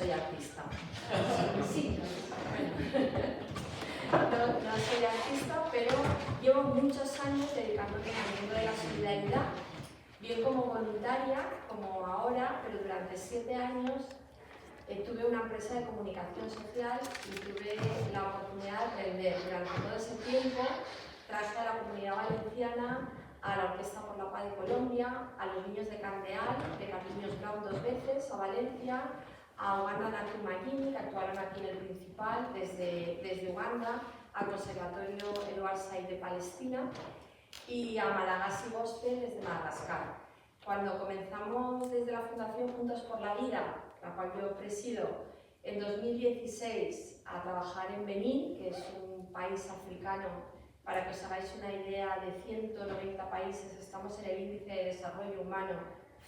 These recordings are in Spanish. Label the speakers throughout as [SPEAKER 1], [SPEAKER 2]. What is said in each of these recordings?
[SPEAKER 1] soy artista. Sí, no soy artista, pero llevo muchos años dedicándome al mundo de la solidaridad, bien como voluntaria, como ahora, pero durante 7 años tuve una empresa de comunicación social y tuve la oportunidad de aprender. Durante todo ese tiempo traje a la Comunidad Valenciana, a la Orquesta por la Paz de Colombia, a los niños de Candeal, de Carliños Brown 2 veces, a Valencia, a Uganda Natu Mayini, que actuaron aquí en el Principal, desde Uganda, al Conservatorio Eduard Said de Palestina y a Malagasy Gospel desde Madagascar. Cuando comenzamos desde la Fundación Juntos por la Vida, la cual yo presido, en 2016 a trabajar en Benín, que es un país africano, para que os hagáis una idea, de 190 países, estamos en el índice de desarrollo humano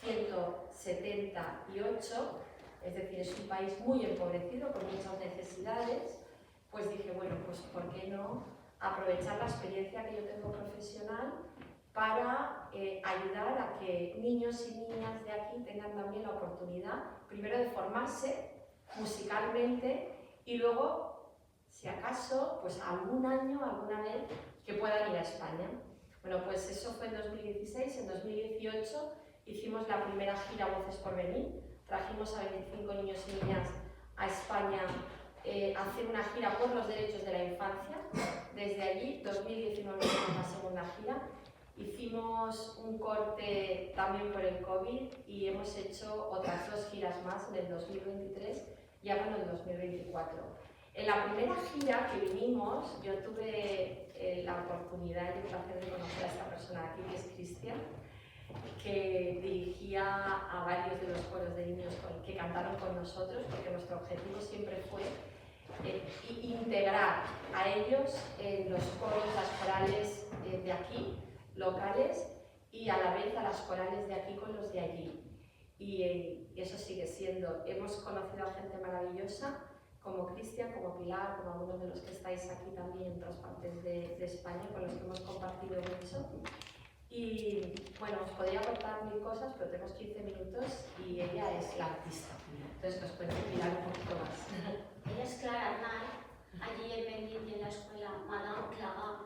[SPEAKER 1] 178, es decir, es un país muy empobrecido, con muchas necesidades. Pues dije, bueno, pues ¿por qué no aprovechar la experiencia que yo tengo profesional para ayudar a que niños y niñas de aquí tengan también la oportunidad, primero de formarse musicalmente y luego, si acaso, pues algún año, alguna vez, que puedan ir a España. Bueno, pues eso fue en 2016, en 2018 hicimos la primera gira Voces por Benín, trajimos a 25 niños y niñas a España a hacer una gira por los derechos de la infancia. Desde allí, 2019 hicimos la segunda gira. Hicimos un corte también por el COVID y hemos hecho otras 2 giras más en el 2023 y ahora en el 2024. En la primera gira que vinimos, yo tuve la oportunidad y el placer de conocer a esta persona aquí, que es Cristian, que dirigía a varios de los coros de niños que cantaron con nosotros, porque nuestro objetivo siempre fue integrar a ellos en los coros, las corales de aquí, locales, y a la vez a las corales de aquí con los de allí. Y eso sigue siendo. Hemos conocido a gente maravillosa, como Cristian, como Pilar, como algunos de los que estáis aquí también en otras partes de España, con los que hemos compartido mucho. Y bueno, os podría contar 1000 cosas, pero tenemos 15 minutos y ella es la artista. Entonces nos puede Pilar un poquito más.
[SPEAKER 2] Ella es Clara Arnal, allí en Benín y en la escuela Madame Clara.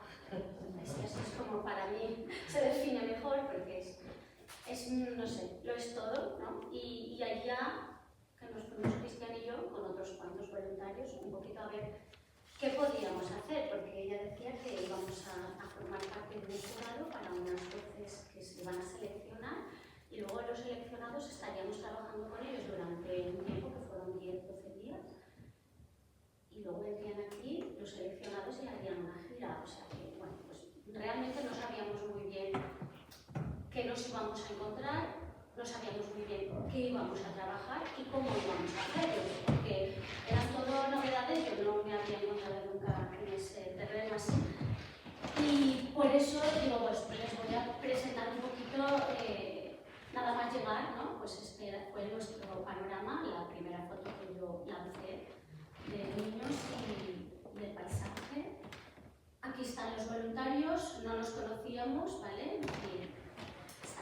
[SPEAKER 2] Eso es como para mí se define mejor porque es no sé, lo es todo, ¿no? Y allá que nos fuimos Cristian y yo con otros cuantos voluntarios un poquito a ver qué podíamos hacer, porque ella decía que íbamos a formar parte de un jurado para unas voces que se iban a seleccionar y luego los seleccionados estaríamos trabajando con ellos durante un tiempo que fueron 10-12 días y luego vendrían aquí los seleccionados y harían una gira, o sea que bueno, pues realmente no sabíamos muy bien qué nos íbamos a encontrar, no sabíamos muy bien qué íbamos a trabajar y cómo íbamos a hacerlo, porque eran todo novedades, yo no me había encontrado nunca en ese terreno así. Y por eso digo, pues les voy a presentar un poquito, nada más llegar, ¿no? Pues este fue nuestro panorama, la primera foto que yo lancé de niños y del paisaje. Aquí están los voluntarios, no nos conocíamos, ¿vale?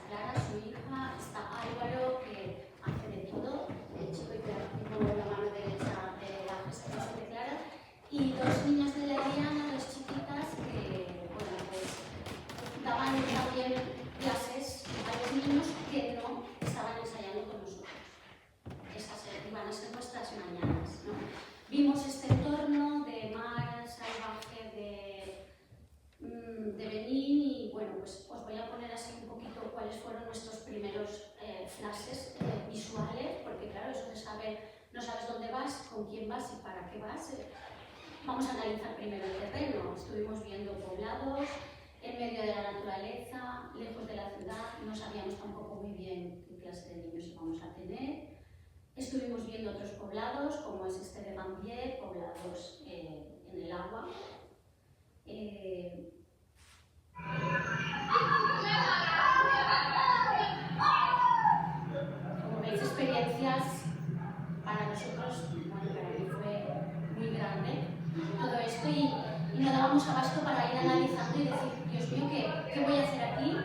[SPEAKER 2] Clara, su hija, está Álvaro, que hace de todo, el chico hiperactivo en la mano derecha de la gestación de Clara, y 2 niñas de la Diana, 2 chiquitas, que bueno, pues daban también clases a los niños que no estaban ensayando con nosotros. Esas iban a ser nuestras mañanas, ¿no? Vimos este entorno de mar salvaje de Benín y bueno, pues os voy a poner así un poquito cuáles fueron nuestros primeros flashes visuales, porque claro, eso de saber, no sabes dónde vas, con quién vas y para qué vas. Vamos a analizar primero el terreno. Estuvimos viendo poblados, en medio de la naturaleza, lejos de la ciudad, no sabíamos tampoco muy bien qué clase de niños íbamos a tener. Estuvimos viendo otros poblados, como es este de Gambier, poblados en el agua. Como veis, experiencias para nosotros, bueno, para mí fue muy grande todo esto y no dábamos abasto para ir analizando y decir, Dios mío, ¿qué voy a hacer aquí?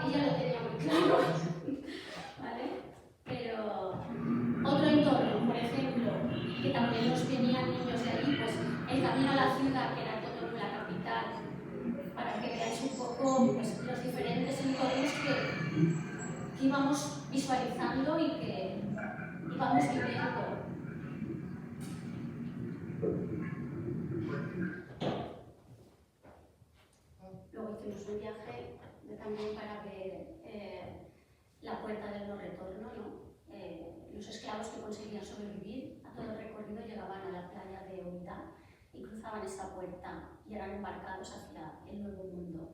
[SPEAKER 2] Ella lo tenía muy claro, ¿vale? Pero otro el camino a la ciudad, que era Cotonou, la capital, para que veáis un poco pues, los diferentes entornos que íbamos visualizando y que íbamos viviendo. Luego hicimos un viaje también para ver la puerta del no retorno, ¿no? Los esclavos que conseguían sobrevivir a todo el recorrido llegaban a la playa de Oita y cruzaban esta puerta y eran embarcados hacia el nuevo mundo.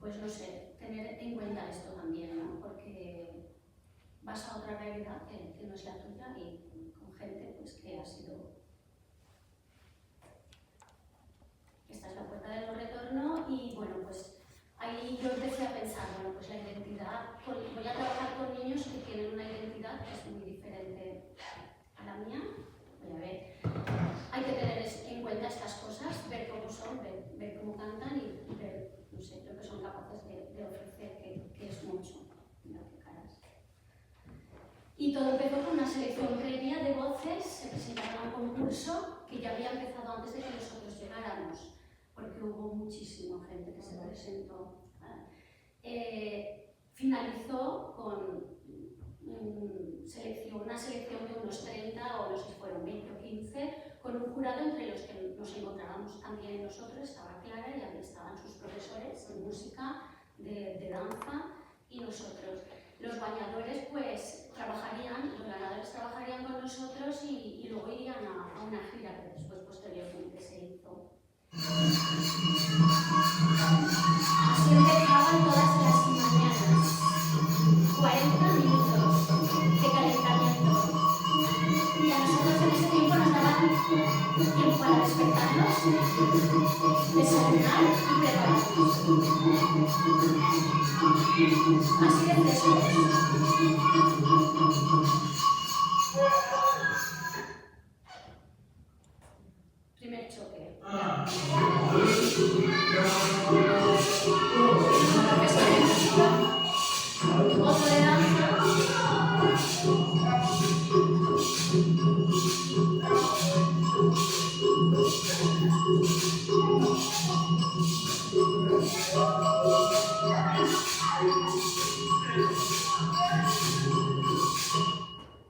[SPEAKER 2] Pues no sé, tener en cuenta esto también, ¿no? Porque vas a otra realidad que no es la tuya y con gente pues, que ha sido... Esta es la puerta del no retorno y bueno, pues ahí yo empecé a pensar, bueno, pues la identidad, voy a trabajar con niños que tienen una identidad que es muy diferente a la mía. Voy a ver, hay que tener en cuenta estas cosas, ver cómo son, ver cómo cantan y ver, no sé, lo que son capaces de ofrecer, que es mucho. Mira qué caras. Y todo empezó con una selección previa de voces, se presentaron a un concurso que ya había empezado antes de que nosotros llegáramos, porque hubo muchísima gente que se presentó. Finalizó con una selección de unos 30 o no sé si fueron 20 o 15, con un jurado entre los que nos encontrábamos también nosotros, estaba Clara y ahí estaban sus profesores de música, de danza y nosotros. Los bañadores pues los ganadores trabajarían con nosotros y luego irían a una gira que después posteriormente se hizo. Así empezaban todas las mañanas, 40 minutos de calentamiento. Y a nosotros en ese tiempo nos daban tiempo para despertarnos, desayunar y prepararnos. Así de frescos. Primer choque. Otro de danza.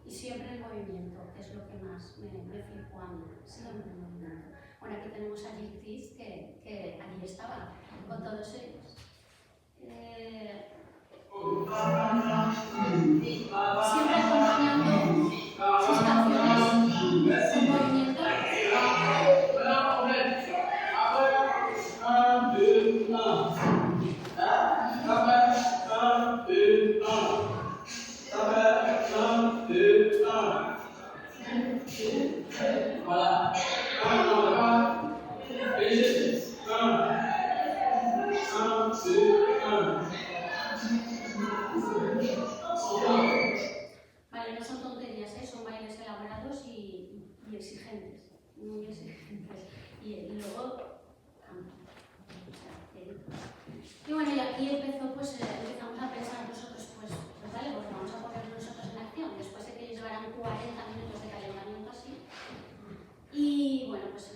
[SPEAKER 2] Y siempre el movimiento, que es lo que más me flipó a mí. Siempre el movimiento. Bueno, aquí tenemos a Giltis, que allí estaba con todos ellos. Siempre acompañando sus canciones con movimiento. Vale, no son tonterías, son bailes elaborados y exigentes, muy exigentes. Y luego y bueno, y aquí empezó, pues empezamos a pensar nosotros, pues vale, pues vamos a poner nosotros en acción, después de que ellos llevaran 40 minutos de calentamiento así. Y bueno, pues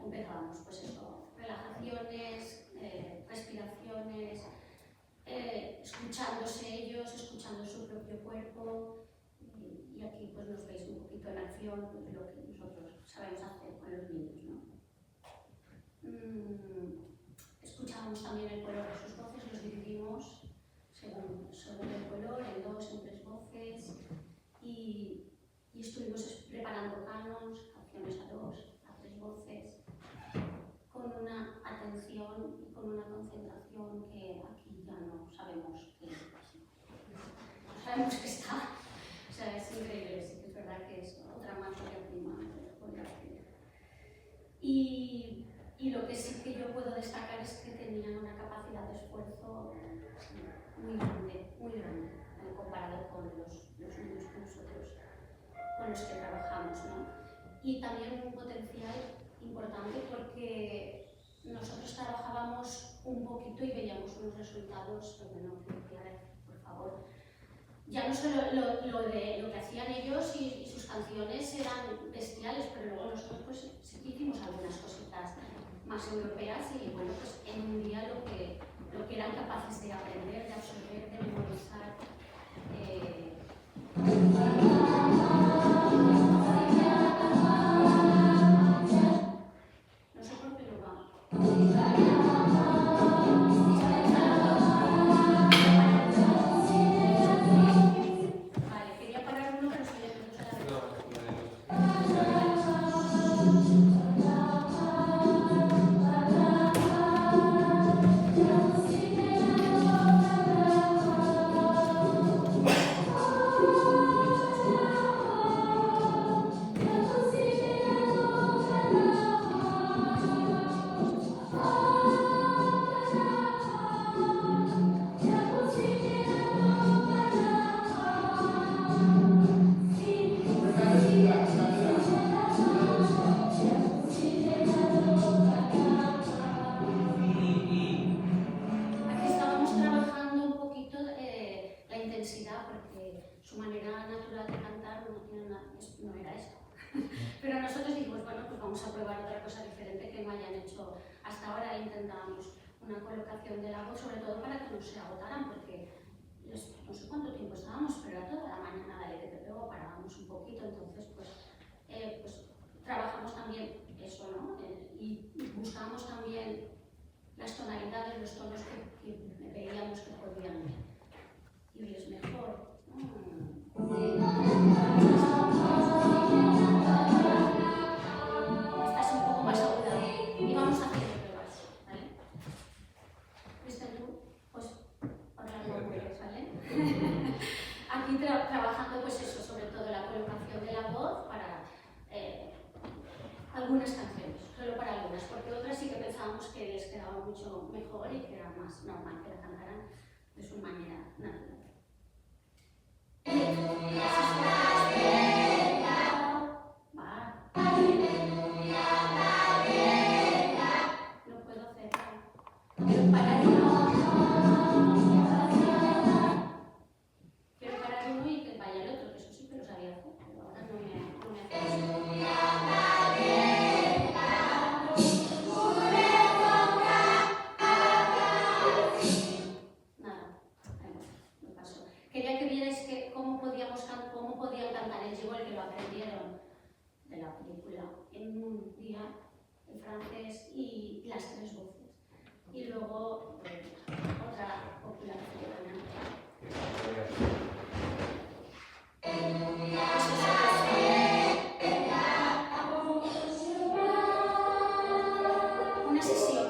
[SPEAKER 2] empezábamos, pues eso, relajaciones, respiraciones, escuchándose ellos, escuchando su propio cuerpo. Y aquí pues nos veis un poquito en acción lo que nosotros sabemos hacer con los niños, ¿no? Escuchábamos también el color de sus voces, los dividimos según el color, en 2, en 3 voces y estuvimos preparando canons, canciones a 2, a 3 voces, con una atención y con una concentración que aquí ya no sabemos qué es. No sabemos qué está. O sea, es increíble, sí que es verdad que es otra materia prima. Y lo que sí que yo puedo destacar es que tenían una capacidad de esfuerzo muy grande, comparado con los niños que nosotros, con los que trabajamos, ¿no? Y también un potencial importante porque nosotros trabajábamos un poquito y veíamos unos resultados, bueno, por favor, ya no solo lo que hacían ellos y sus canciones eran bestiales, pero luego nosotros pues sí que hicimos algunas cositas más europeas y bueno, pues en un día lo que eran capaces de aprender, de absorber, de memorizar. No sé por qué no va. Pero nosotros dijimos, bueno, pues vamos a probar otra cosa diferente que no hayan hecho hasta ahora. Intentábamos una colocación de la voz, sobre todo para que no se agotaran, porque no sé cuánto tiempo estábamos, pero era toda la mañana, dale que te pego, parábamos un poquito, entonces pues trabajamos también eso, ¿no? Y buscamos también las tonalidades, los tonos que veíamos que podían irles mejor. Esta es un poco más aguda y vamos a hacer pruebas, ¿vale? Cristian, tú, pues, ahora no puedes, ¿vale? Aquí trabajando, pues eso, sobre todo la colocación de la voz para algunas canciones, solo para algunas, porque otras sí que pensábamos que les quedaba mucho mejor y que era más normal que la cantaran de su manera natural. No puedo hacer quiero parar uno y que vaya el otro, que eso sí que lo sabía hacer, pero ahora no me hace eso. Quería que vierais cómo podían cantar el Gigol, que lo aprendieron de la película en un día, el francés y las tres voces. Y luego otra popular africana. Una sesión.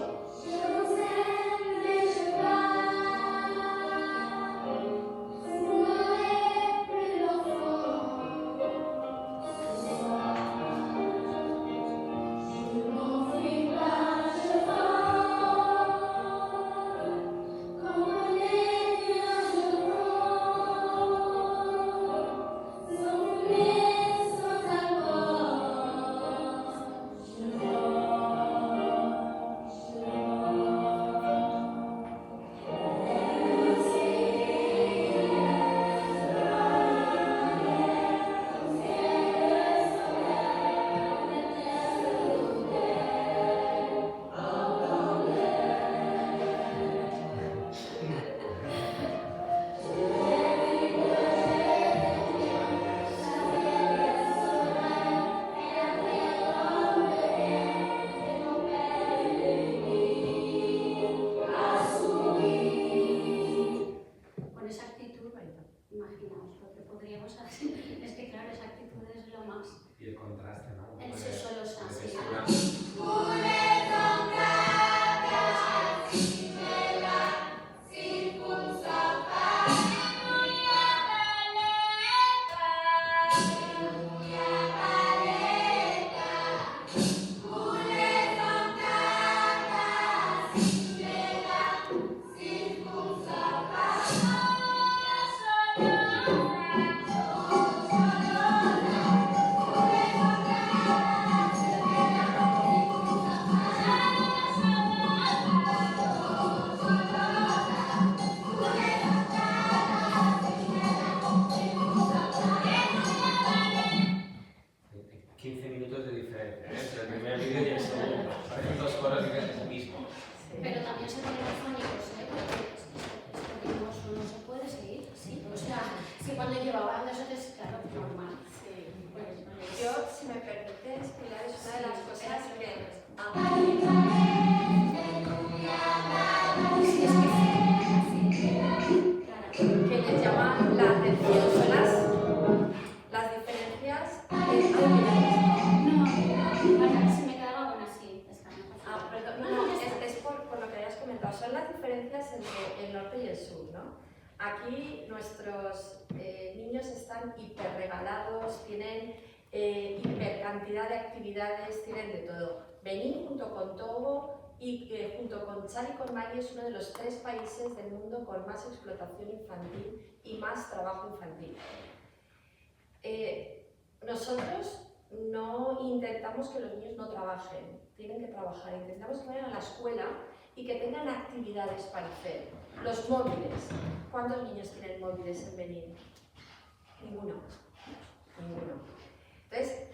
[SPEAKER 1] son las diferencias entre el norte y el sur, ¿no? Aquí nuestros niños están hiperregalados, tienen hipercantidad de actividades, tienen de todo. Benín, junto con Togo y junto con Chad y con Mali, es uno de los 3 países del mundo con más explotación infantil y más trabajo infantil. Nosotros no intentamos que los niños no trabajen, tienen que trabajar, intentamos que vayan a la escuela y que tengan actividades para hacer. Los móviles. ¿Cuántos niños tienen móviles en Benín? Ninguno. Entonces,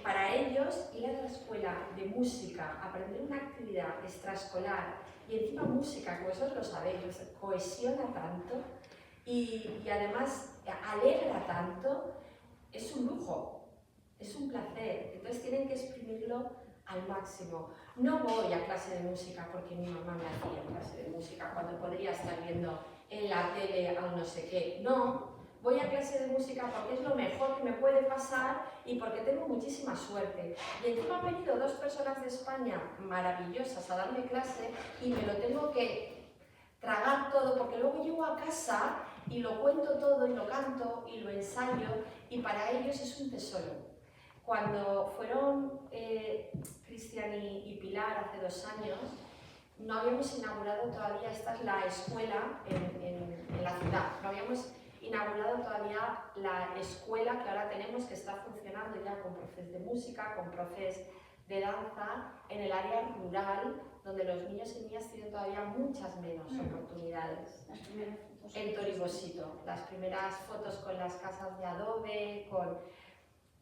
[SPEAKER 1] para ellos, ir a la escuela de música, aprender una actividad extraescolar y encima música, que vosotros lo sabéis, cohesiona tanto y además alegra tanto, es un lujo, es un placer. Entonces tienen que exprimirlo al máximo. No voy a clase de música porque mi mamá me hacía clase de música cuando podría estar viendo en la tele al no sé qué. No, voy a clase de música porque es lo mejor que me puede pasar y porque tengo muchísima suerte. Y encima han venido 2 personas de España maravillosas a darme clase y me lo tengo que tragar todo porque luego llego a casa y lo cuento todo y lo canto y lo ensayo y para ellos es un tesoro. Cuando fueron Cristian y Pilar hace 2 años, no habíamos inaugurado todavía, esta es la escuela en la ciudad, no habíamos inaugurado todavía la escuela que ahora tenemos, que está funcionando ya con profes de música, con profes de danza, en el área rural, donde los niños y niñas tienen todavía muchas menos oportunidades.
[SPEAKER 2] Las primeras fotos.
[SPEAKER 1] En Toribosito, las primeras fotos con las casas de adobe,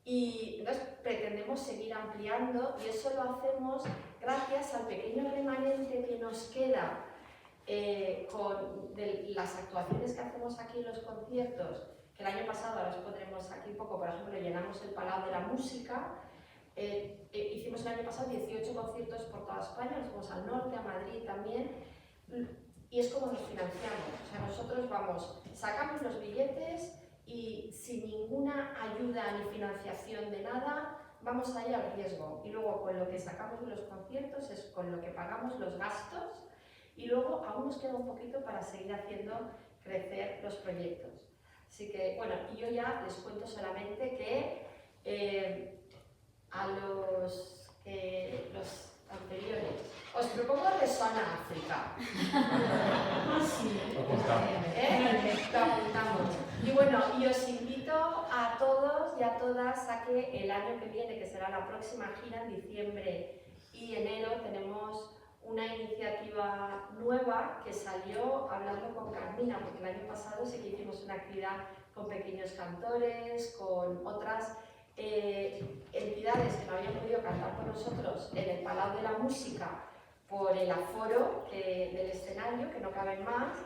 [SPEAKER 1] y entonces pretendemos seguir ampliando y eso lo hacemos gracias al pequeño remanente que nos queda de las actuaciones que hacemos aquí en los conciertos, que el año pasado, ahora os pondremos aquí un poco, por ejemplo, llenamos el Palau de la Música, hicimos el año pasado 18 conciertos por toda España, nos fuimos al norte, a Madrid también, y es como nos financiamos, o sea, nosotros vamos, sacamos los billetes y sin ninguna ayuda ni financiación de nada, vamos ahí al riesgo. Y luego con lo que sacamos de los conciertos es con lo que pagamos los gastos y luego aún nos queda un poquito para seguir haciendo crecer los proyectos. Así que, bueno, y yo ya les cuento solamente que a los anteriores os propongo Resona África. Lo apuntamos. Y bueno, y os invito a todos y a todas a que el año que viene, que será la próxima gira en diciembre y enero, tenemos una iniciativa nueva que salió hablando con Carmina, porque el año pasado sí que hicimos una actividad con pequeños cantores, con otras entidades que no habían podido cantar con nosotros en el Palau de la Música por el aforo del escenario, que no caben más.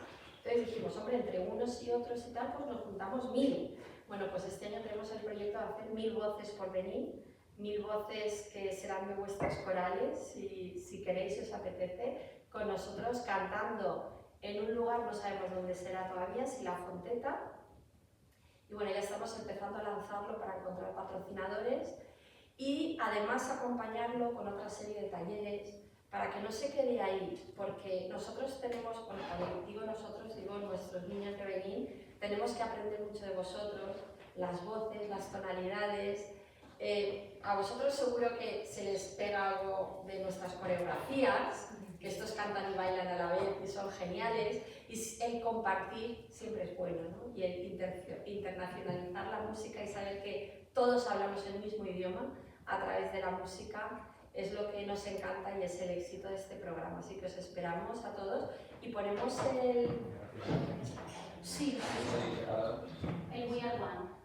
[SPEAKER 1] Entonces dijimos, hombre, entre unos y otros y tal, pues nos juntamos 1000. Bueno, pues este año tenemos el proyecto de hacer 1000 voces por venir, 1000 voces que serán de vuestras corales, si queréis, os apetece, con nosotros cantando en un lugar, no sabemos dónde será todavía, si la Fonteta. Y bueno, ya estamos empezando a lanzarlo para encontrar patrocinadores y además acompañarlo con otra serie de talleres para que no se quede ahí, porque nosotros tenemos, bueno, cuando digo nosotros, digo nuestros niños de Benín, tenemos que aprender mucho de vosotros, las voces, las tonalidades. A vosotros seguro que se les pega algo de nuestras coreografías, que estos cantan y bailan a la vez y son geniales, y el compartir siempre es bueno, ¿no? Y el internacionalizar la música y saber que todos hablamos el mismo idioma a través de la música es lo que nos encanta y es el éxito de este programa. Así que os esperamos a todos y ponemos el... Sí,
[SPEAKER 2] el We Are One.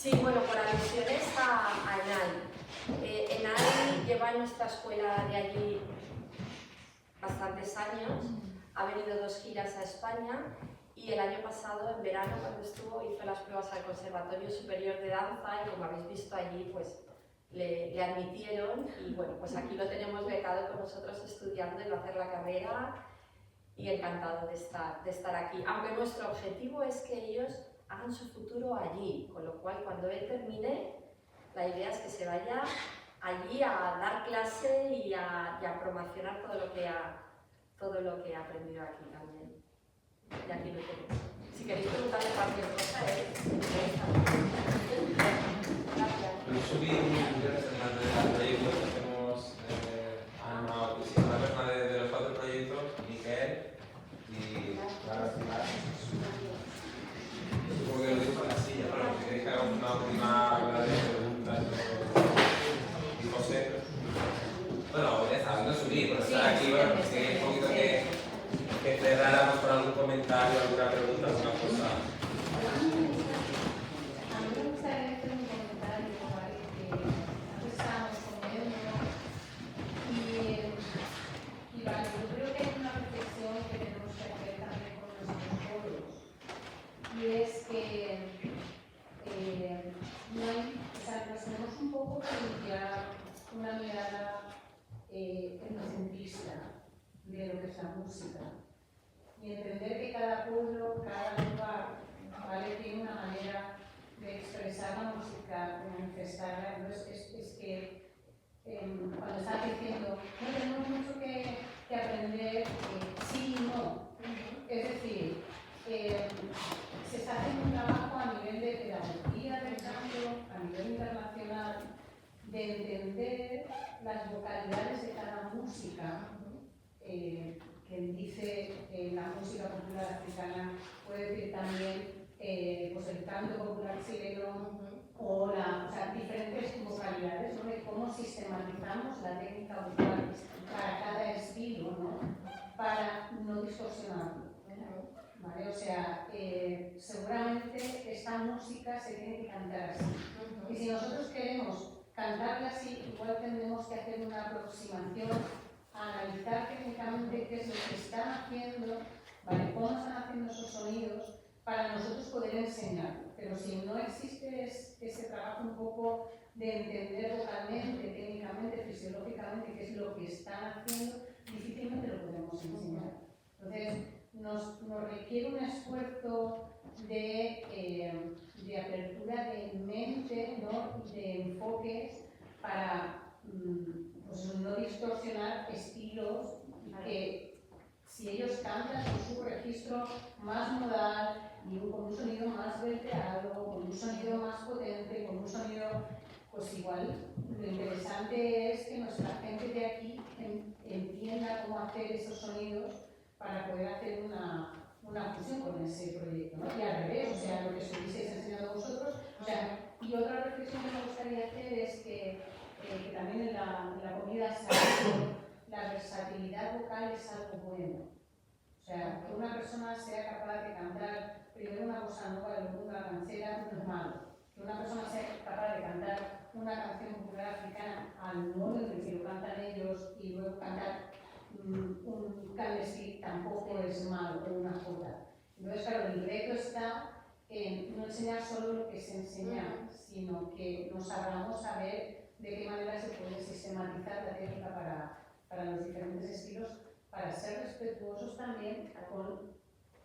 [SPEAKER 1] Sí, bueno, por alusiones a ENAI. ENAI lleva en nuestra escuela de allí bastantes años, ha venido 2 giras a España y el año pasado, en verano, cuando estuvo, hizo las pruebas al Conservatorio Superior de Danza y como habéis visto allí, pues le admitieron y bueno, pues aquí lo tenemos becado con nosotros estudiando y va a hacer la carrera y encantado de estar aquí. Aunque nuestro objetivo es que ellos hagan su futuro allí, con lo cual cuando él termine, la idea es que se vaya allí a dar clase y a promocionar todo lo que ha aprendido aquí también. Y aquí lo tenemos. Si queréis preguntarle cualquier cosa, gracias.
[SPEAKER 3] Yo subí un video de proyectos que hemos animado, que sí, una persona de los 4 proyectos, Miquel y Clara Ciudad. Supongo que lo digo con la silla, pero si queréis que haga una última ronda de preguntas y José. Bueno, ya está, no subí, pero estar aquí, bueno, pues que un poquito que cerráramos con algún comentario, alguna pregunta, alguna cosa.
[SPEAKER 4] A mí me gustaría hacer un comentario, ¿vale? Que antes estábamos comiendo y vale, yo creo que hay una reflexión que tenemos que hacer también con los psicólogos y es que no hay, o sea, nos tenemos un poco que limpiar una mirada etnocentrista de lo que es la música y entender que cada pueblo, cada lugar, ¿vale? Tiene una manera de expresar la música, de manifestarla. Entonces, es que cuando estás diciendo, no tenemos mucho que aprender, sí y no. Es decir, se está haciendo un trabajo a nivel de pedagogía del cambio, a nivel internacional, de entender las vocalidades de cada música. Quien dice la música popular africana puede decir también pues el canto popular chileno o sea, diferentes vocalidades, ¿no? De cómo sistematizamos la técnica vocal para cada estilo, ¿no? Para no distorsionarlo. ¿Vale? O sea, seguramente esta música se tiene que cantar así. Y si nosotros queremos cantarla así, igual tendremos que hacer una aproximación, analizar técnicamente qué es lo que están haciendo, ¿vale? Cómo están haciendo esos sonidos para nosotros poder enseñarlo. Pero si no existe ese trabajo un poco de entender vocalmente, técnicamente, fisiológicamente qué es lo que están haciendo, difícilmente lo podemos enseñar. Entonces, nos requiere un esfuerzo de apertura de mente, ¿no? Y de enfoques para pues no distorsionar estilos que si ellos cantan con su registro más modal y con un sonido más velteado, con un sonido más potente, con un sonido, pues igual lo interesante es que nuestra gente de aquí entienda cómo hacer esos sonidos para poder hacer una fusión con ese proyecto, ¿no? Y al revés, o sea, lo que os hubisteis enseñado vosotros. O sea, y otra reflexión que me gustaría hacer es que también en la comida se ha dicho, la versatilidad vocal es algo bueno. O sea, que una persona sea capaz de cantar primero una bossa nova y luego una ranchera no es malo. Que una persona sea capaz de cantar una canción popular africana al modo en el que lo cantan ellos y luego cantar un clandestino tampoco es malo, o una jota. Entonces, claro, el reto está en no enseñar solo lo que se enseña, sino que nos abramos a ver de qué manera se puede sistematizar la técnica para los diferentes estilos, para ser respetuosos también con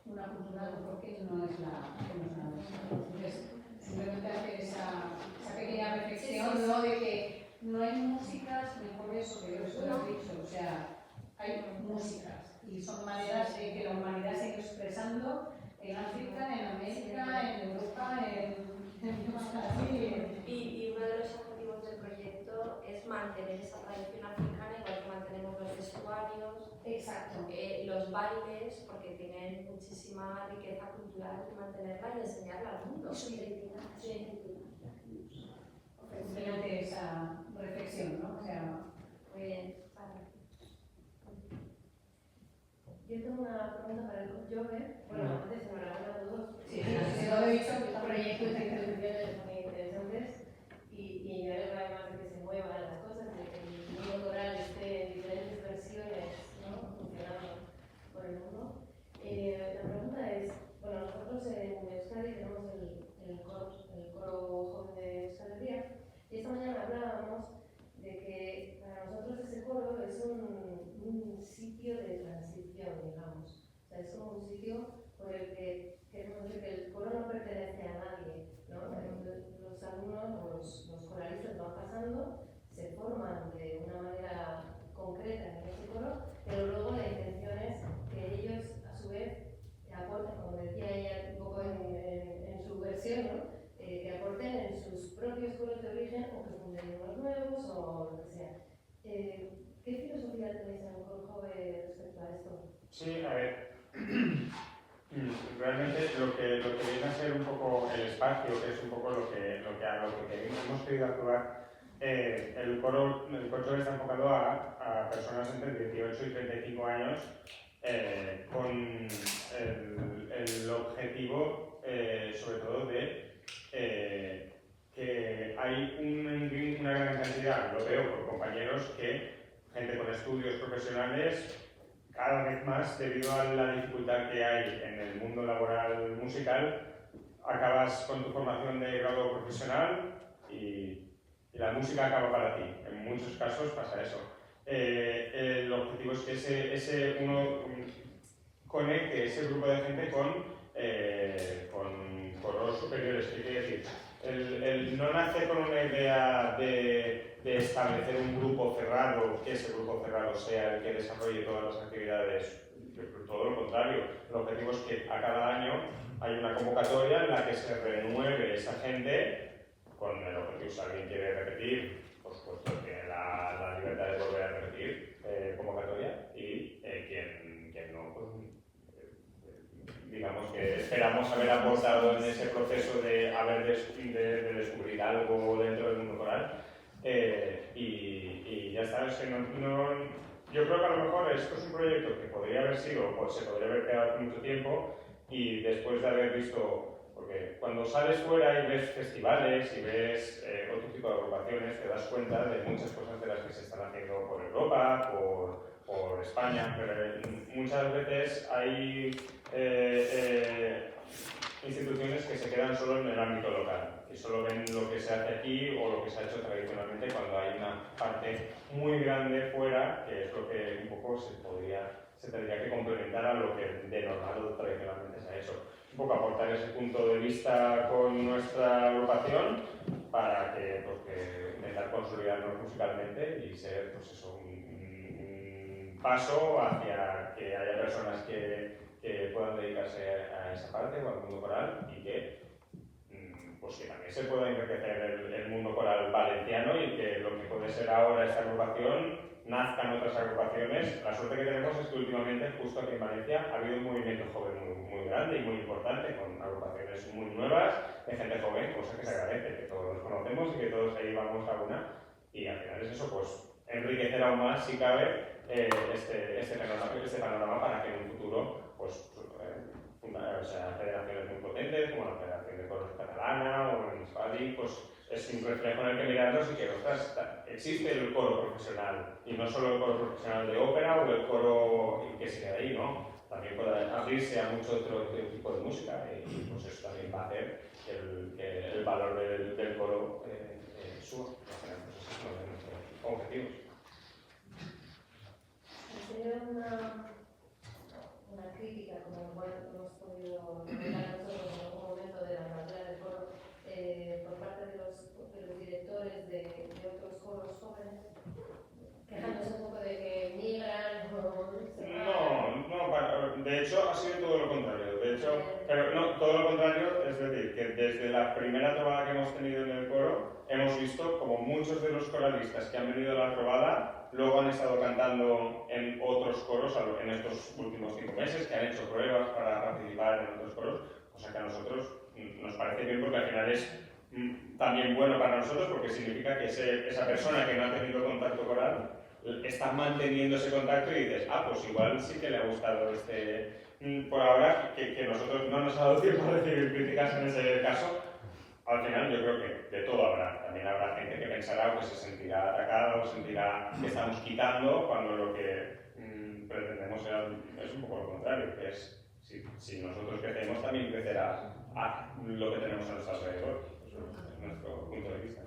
[SPEAKER 4] una cultura que no es la nuestra. Entonces, simplemente hacer esa pequeña reflexión, ¿no? De que no hay músicas mejores o peores, como he dicho, o sea, hay músicas y son maneras de que la humanidad se siga expresando en África, en América, en Europa,
[SPEAKER 1] Y uno de los objetivos del proyecto es mantener esa tradición africana, igual que mantenemos los vestuarios,
[SPEAKER 4] exacto.
[SPEAKER 1] Los bailes, porque tienen muchísima riqueza cultural, y mantenerla y enseñarla al mundo.
[SPEAKER 2] Su identidad.
[SPEAKER 4] Simplemente esa reflexión, ¿no? O sea,
[SPEAKER 1] muy bien.
[SPEAKER 5] Yo tengo una pregunta para el Jove. Bueno, antes enhorabuena a todos.
[SPEAKER 4] sí, lo he dicho,
[SPEAKER 5] El proyecto de intervención es muy interesante. sea, es como un sitio por el que queremos decir que el coro no pertenece a nadie, ¿no? Los alumnos o los coralistas van pasando, se forman de una manera concreta en ese coro, pero luego la intención es que ellos, a su vez, aporten, como decía ella un poco en su versión, ¿no? Que aporten en sus propios coros de origen o que funden unos nuevos o lo que sea. ¿Qué filosofía tenéis en el coro joven respecto a esto?
[SPEAKER 6] Sí, a ver, realmente lo que viene a ser un poco el espacio, que es un poco lo que hemos querido actuar, el coro está enfocado a personas entre 18 y 35 años con el objetivo, sobre todo, de que hay una gran cantidad, lo veo por compañeros, que gente con estudios profesionales, cada vez más, debido a la dificultad que hay en el mundo laboral musical, acabas con tu formación de grado profesional y la música acaba para ti. En muchos casos pasa eso. El objetivo es que uno conecte ese grupo de gente con coros superiores. ¿Qué quiere decir? El no nace con una idea de establecer un grupo cerrado, que ese grupo cerrado sea el que desarrolle todas las actividades, todo lo contrario. El objetivo es que a cada año hay una convocatoria en la que se renueve esa gente con el objetivo, si alguien quiere repetir, por supuesto tiene la libertad de volver a repetir convocatoria, y quien no, pues digamos que esperamos haber aportado en ese proceso de descubrir algo dentro del mundo coral. Y ya está, es que yo creo que a lo mejor esto es un proyecto que podría haber sido, pues se podría haber quedado hace mucho tiempo, y después de haber visto, porque cuando sales fuera y ves festivales y ves otro tipo de agrupaciones, te das cuenta de muchas cosas de las que se están haciendo por Europa, por España, pero muchas veces hay instituciones que se quedan solo en el ámbito local y solo ven lo que se hace aquí o lo que se ha hecho tradicionalmente, cuando hay una parte muy grande fuera, que es lo que un poco se tendría que complementar a lo que de normal o tradicionalmente se ha hecho. Un poco aportar ese punto de vista con nuestra agrupación para que intentar consolidarnos musicalmente y ser, pues eso, un paso hacia que haya personas que puedan dedicarse a esa parte o al mundo coral, y que también se pueda enriquecer el mundo coral valenciano, y que lo que puede ser ahora esta agrupación nazcan otras agrupaciones. La suerte que tenemos es que últimamente, justo aquí en Valencia, ha habido un movimiento joven muy grande y muy importante, con agrupaciones muy nuevas de gente joven, cosa que se agradece, que todos los conocemos y que todos ahí vamos a una, y al final es eso, pues enriquecer aún más, si cabe, este panorama, para que en un futuro, pues, federaciones muy potentes como la Federación de Coros Catalana o en Euskadi, pues es un reflejo en el que mirarnos, y que existe el coro profesional, y no solo el coro profesional de ópera o el coro que se queda ahí, ¿no? También puede abrirse a mucho otro tipo de música, y pues eso también va a hacer que el valor del coro suba. Pues ese es uno de nuestros objetivos.
[SPEAKER 5] Una crítica, como hemos podido notar nosotros en algún momento, de la manera del coro por parte de los directores de otros coros jóvenes, quejándose un poco de que migran o se van.
[SPEAKER 6] No, de hecho ha sido todo lo contrario. Pero no, todo lo contrario, es decir, que desde la primera trovada que hemos tenido en el coro, hemos visto como muchos de los coralistas que han venido a la trovada luego han estado cantando en otros coros en estos últimos 5 meses, que han hecho pruebas para participar en otros coros, cosa que a nosotros nos parece bien, porque al final es también bueno para nosotros, porque significa que esa persona que no ha tenido contacto coral está manteniendo ese contacto, y dices, pues igual sí que le ha gustado por ahora, que nosotros no nos ha dado tiempo a recibir críticas en ese caso. Al final yo creo que de todo habrá. También habrá gente que pensará o que se sentirá atacada o sentirá que estamos quitando, cuando lo que pretendemos es un poco lo contrario, que es, si nosotros crecemos, también crecerá lo que tenemos a nuestro alrededor. Eso es nuestro punto de vista.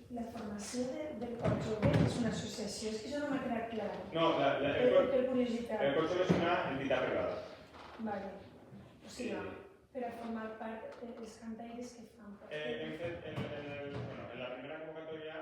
[SPEAKER 7] La formació del cor jove és una associació professió? És que això no m'ha quedat clar.
[SPEAKER 6] No,
[SPEAKER 7] Per curiositat.
[SPEAKER 6] el Consol és una entitat privada.
[SPEAKER 7] Vale. O sigui, per a formar part dels cantaires que fan.
[SPEAKER 6] Hem fet, en la primera convocatòria